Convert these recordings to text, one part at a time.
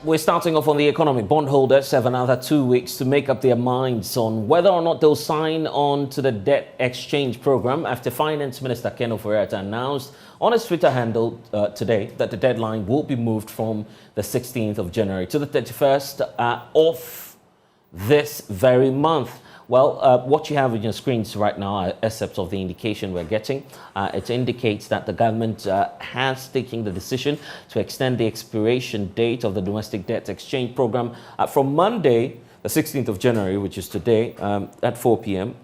we're starting off on the economy. Bondholders have another 2 weeks to make up their minds on whether or not they'll sign on to the debt exchange program after Finance Minister Ken Ofori-Atta announced on his Twitter handle today that the deadline will be moved from the 16th of January to the 31st of this very month. Well, what you have on your screens right now are excerpts of the indication we're getting. It indicates that the government has taken the decision to extend the expiration date of the domestic debt exchange program from Monday, the 16th of January, which is today, at 4 p.m.,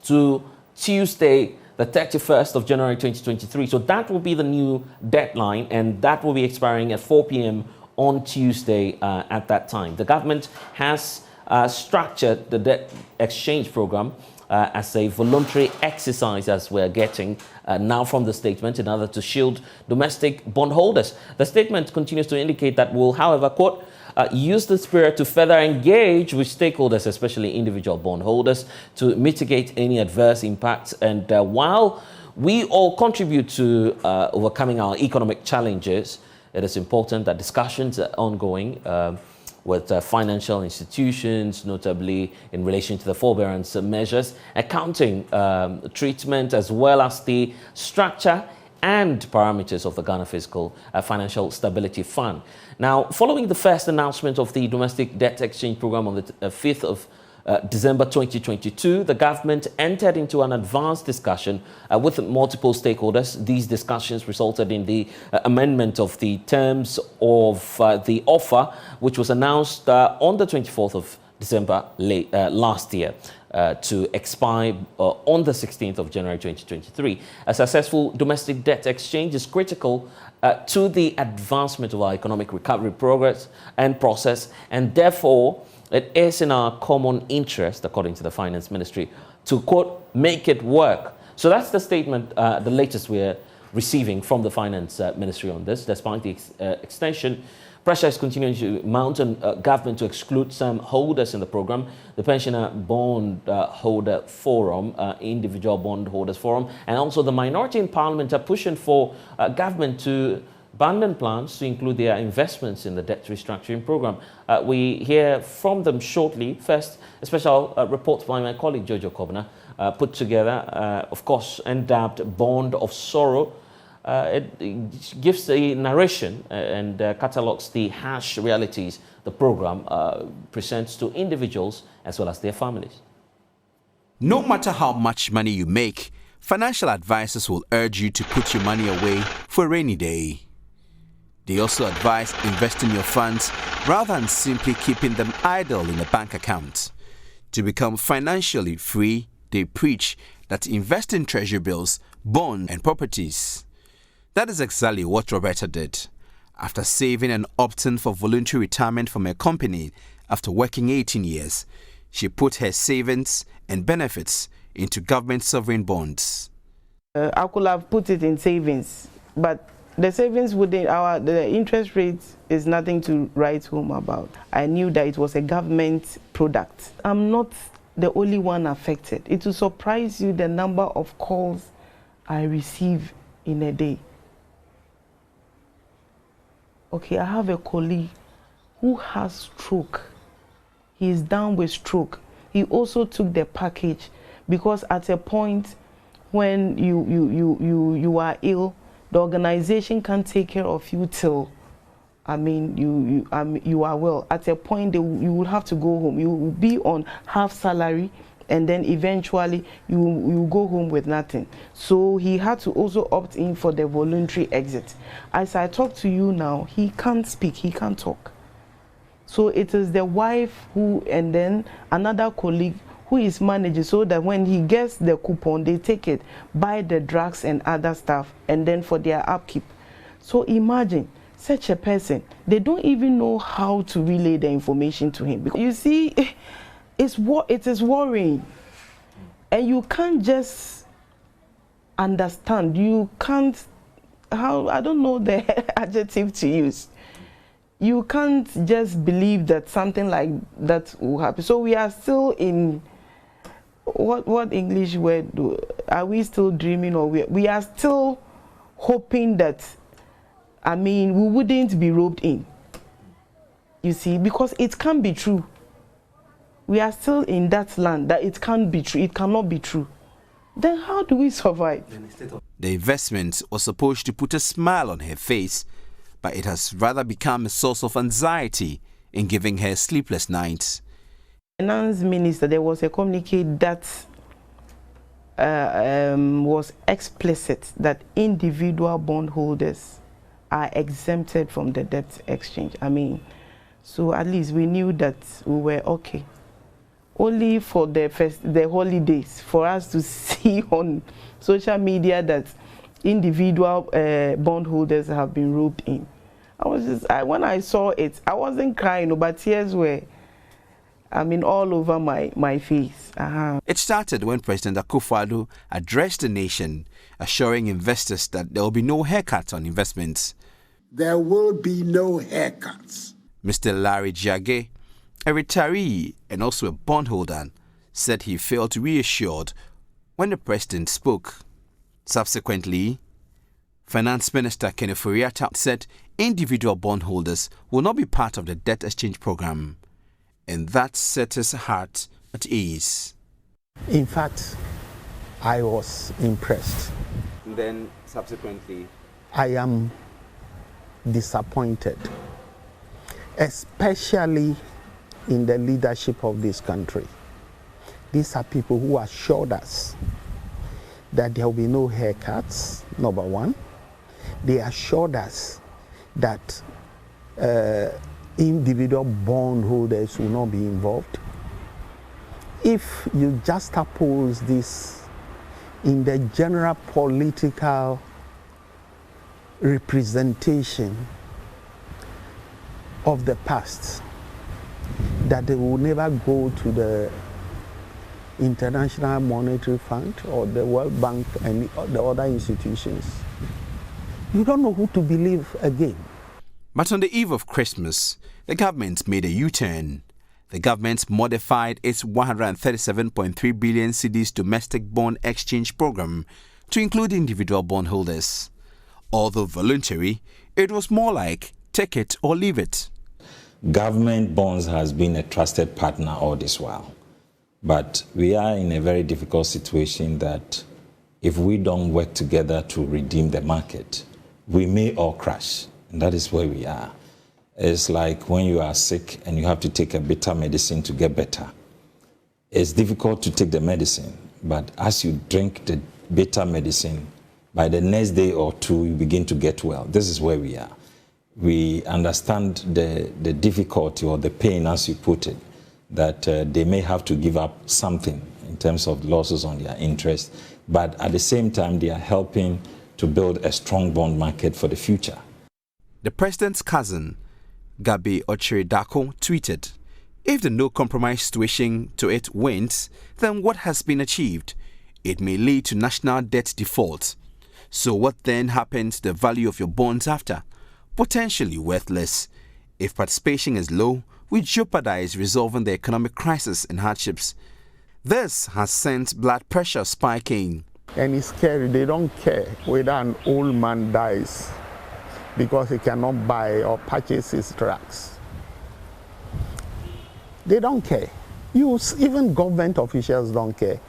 to Tuesday, the 31st of January 2023. So that will be the new deadline, and that will be expiring at 4 p.m. on Tuesday at that time. The government has structured the debt exchange program as a voluntary exercise, as we're getting now from the statement, in order to shield domestic bondholders. The statement continues to indicate that we'll, however, quote, use the spirit to further engage with stakeholders, especially individual bondholders, to mitigate any adverse impacts. And while we all contribute to overcoming our economic challenges, it is important that discussions are ongoing with financial institutions, notably in relation to the forbearance measures, accounting treatment, as well as the structure and parameters of the Ghana Fiscal Financial Stability Fund. Now, following the first announcement of the domestic debt exchange program on the 5th of December 2022, the government entered into an advanced discussion with multiple stakeholders. These discussions resulted in the amendment of the terms of the offer, which was announced on the 24th of December last year to expire on the 16th of January 2023. A successful domestic debt exchange is critical to the advancement of our economic recovery progress and process, and therefore it is in our common interest, according to the Finance Ministry, to, quote, make it work. So that's the statement, the latest we're receiving from the Finance Ministry on this. Despite the extension, pressure is continuing to mount on government to exclude some holders in the program. The Pensioner Bond Holder Forum, Individual Bondholders Forum, and also the minority in Parliament are pushing for government to abandon plans to include their investments in the debt restructuring program. We hear from them shortly. First, a special report by my colleague Jojo Kobna, put together, of course, endubbed Bond of Sorrow. It gives a narration and catalogues the harsh realities the program presents to individuals as well as their families. No matter how much money you make, financial advisors will urge you to put your money away for a rainy day. They also advise investing your funds rather than simply keeping them idle in a bank account. To become financially free, they preach that invest in treasury bills, bonds, and properties. That is exactly what Roberta did. After saving and opting for voluntary retirement from her company after working 18 years, she put her savings and benefits into government sovereign bonds. I could have put it in savings, but the savings within the interest rate is nothing to write home about. I knew that it was a government product. I'm not the only one affected. It will surprise you the number of calls I receive in a day. Okay, I have a colleague who has stroke. He is down with stroke. He also took the package because at a point when you are ill, the organization can't take care of you till, you are well. At a point, you will have to go home. You will be on half salary, and then eventually you will go home with nothing. So he had to also opt in for the voluntary exit. As I talk to you now, he can't speak, he can't talk. So it is the wife who, and then another colleague who is managing, so that when he gets the coupon, they take it, buy the drugs and other stuff, and then for their upkeep. So imagine such a person, they don't even know how to relay the information to him. Because you see, it is worrying. And you can't just understand. You can't, I don't know the adjective to use. You can't just believe that something like that will happen. So we are still in, what English word are we still dreaming, or we are still hoping that, we wouldn't be roped in. You see, because it can't be true. We are still in that land that it can't be true. It cannot be true. Then how do we survive? The investment was supposed to put a smile on her face, but it has rather become a source of anxiety in giving her sleepless nights. Finance Minister, there was a communique that was explicit that individual bondholders are exempted from the debt exchange. I mean, so at least we knew that we were okay. Only for the holidays, for us to see on social media that individual bondholders have been roped in. When I saw it, I wasn't crying, but tears were, all over my face. It started when President Akufo-Addo addressed the nation, assuring investors that there will be no haircuts on investments. There will be no haircuts. Mr. Larry Jage, a retiree and also a bondholder, said he felt reassured when the president spoke. Subsequently, Finance Minister Ken Ofori-Atta said individual bondholders will not be part of the debt exchange program, and that set his heart at ease. In fact, I was impressed. And then subsequently, I am disappointed, especially in the leadership of this country. These are people who assured us that there will be no haircuts, number one. They assured us that individual bondholders will not be involved. If you juxtapose this in the general political representation of the past, that they will never go to the International Monetary Fund or the World Bank and the other institutions, you don't know who to believe again. But on the eve of Christmas, the government made a U-turn. The government modified its 137.3 billion cedis domestic bond exchange program to include individual bondholders. Although voluntary, it was more like take it or leave it. Government bonds has been a trusted partner all this while. But we are in a very difficult situation that if we don't work together to redeem the market, we may all crash. And that is where we are. It's like when you are sick and you have to take a bitter medicine to get better. It's difficult to take the medicine, but as you drink the bitter medicine, by the next day or two, you begin to get well. This is where we are. We understand the difficulty or the pain, as you put it, that they may have to give up something in terms of losses on their interest, but at the same time, they are helping to build a strong bond market for the future. The president's cousin, Gabi Ochiri-Darko, tweeted, "If the no compromise situation to it wins, then what has been achieved? It may lead to national debt default. So what then happens to the value of your bonds after? Potentially worthless. If participation is low, we jeopardize resolving the economic crisis and hardships." This has sent blood pressure spiking. And it's scary. They don't care whether an old man dies because he cannot buy or purchase his drugs. They don't care. Even government officials don't care.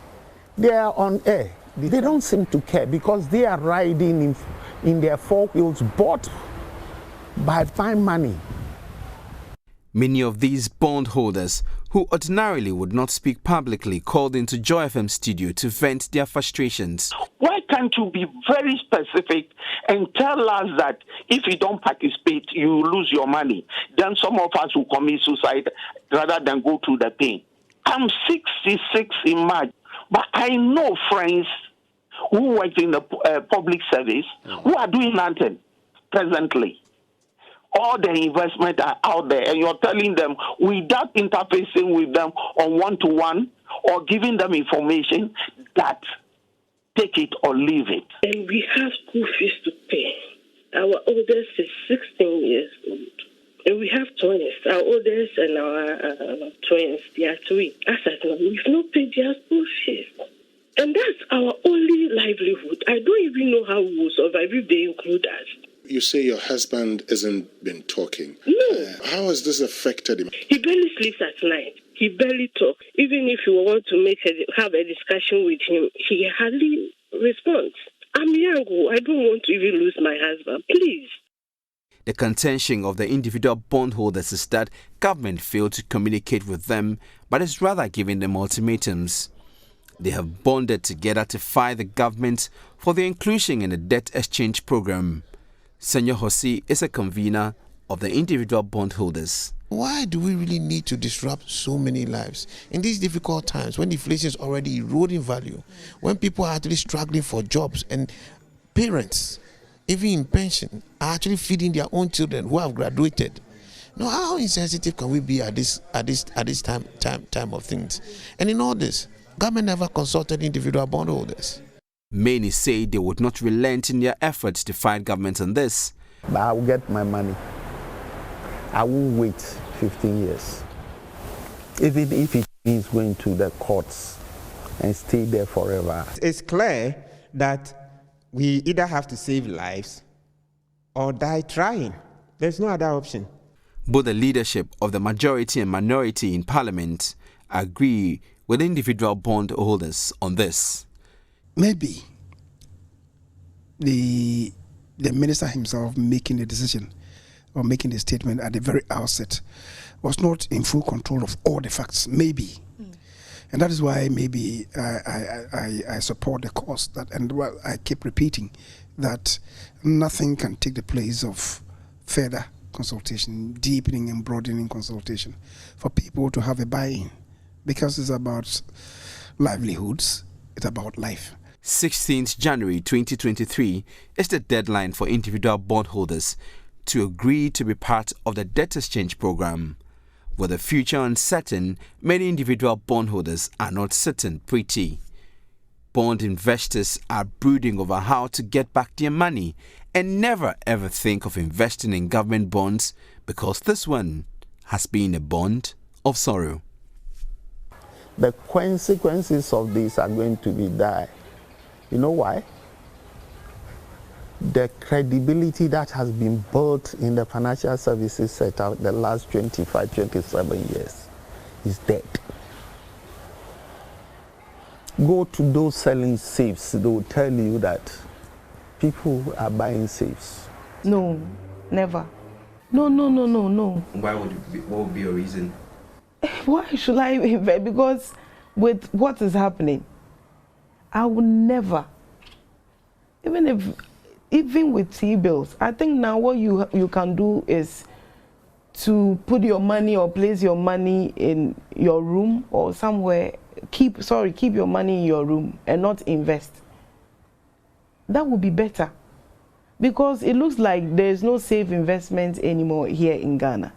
They are on air. They don't seem to care because they are riding in their four wheels bought by fine money. Many of these bondholders, who ordinarily would not speak publicly, called into Joy FM studio to vent their frustrations. Why can't you be very specific and tell us that if you don't participate, you lose your money? Then some of us will commit suicide rather than go through the pain. I'm 66 in March, but I know friends who work in the public service who are doing nothing presently. All the investment are out there, and you're telling them without interfacing with them on one-to-one or giving them information that take it or leave it. And we have school fees to pay. Our oldest is 16 years old. And we have twins. Our oldest and our twins, they are 3. As I know, we've not paid their school fees. And that's our only livelihood. I don't even know how we will survive if they include us. You say your husband hasn't been talking. No. How has this affected him? He barely sleeps at night. He barely talks. Even if you want to have a discussion with him, he hardly responds. I'm young. I don't want to even lose my husband. Please. The contention of the individual bondholders is that government failed to communicate with them, but is rather giving them ultimatums. They have bonded together to fight the government for their inclusion in the debt exchange program. Senor Hossi is a convener of the individual bondholders. Why do we really need to disrupt so many lives in these difficult times when inflation is already eroding value, when people are actually struggling for jobs and parents, even in pension, are actually feeding their own children who have graduated? Now, how insensitive can we be at this time of things? And in all this, government never consulted individual bondholders. Many say they would not relent in their efforts to fight government on this. But I will get my money. I won't wait 15 years. Even if it means going to the courts and stay there forever. It's clear that we either have to save lives or die trying. There's no other option. Both the leadership of the majority and minority in Parliament agree with individual bondholders on this. Maybe the minister himself making the decision or making the statement at the very outset was not in full control of all the facts, maybe. And that is why maybe I support the cause that, and I keep repeating that nothing can take the place of further consultation, deepening and broadening consultation for people to have a buy-in, because it's about livelihoods, it's about life. 16th January 2023 is the deadline for individual bondholders to agree to be part of the debt exchange program. With the future uncertain, many individual bondholders are not sitting pretty. Bond investors are brooding over how to get back their money and never ever think of investing in government bonds, because this one has been a bond of sorrow. The consequences of this are going to be dire. You know why? The credibility that has been built in the financial services sector the last 25, 27 years is dead. Go to those selling safes, they will tell you that people are buying safes. No, never. No. Why would it be, what would be your reason? Why should I invest? Because with what is happening, I will never, even with T-bills, I think now what you can do is to put your money or place your money in your room or somewhere. Keep your money in your room and not invest. That would be better, because it looks like there's no safe investment anymore here in Ghana.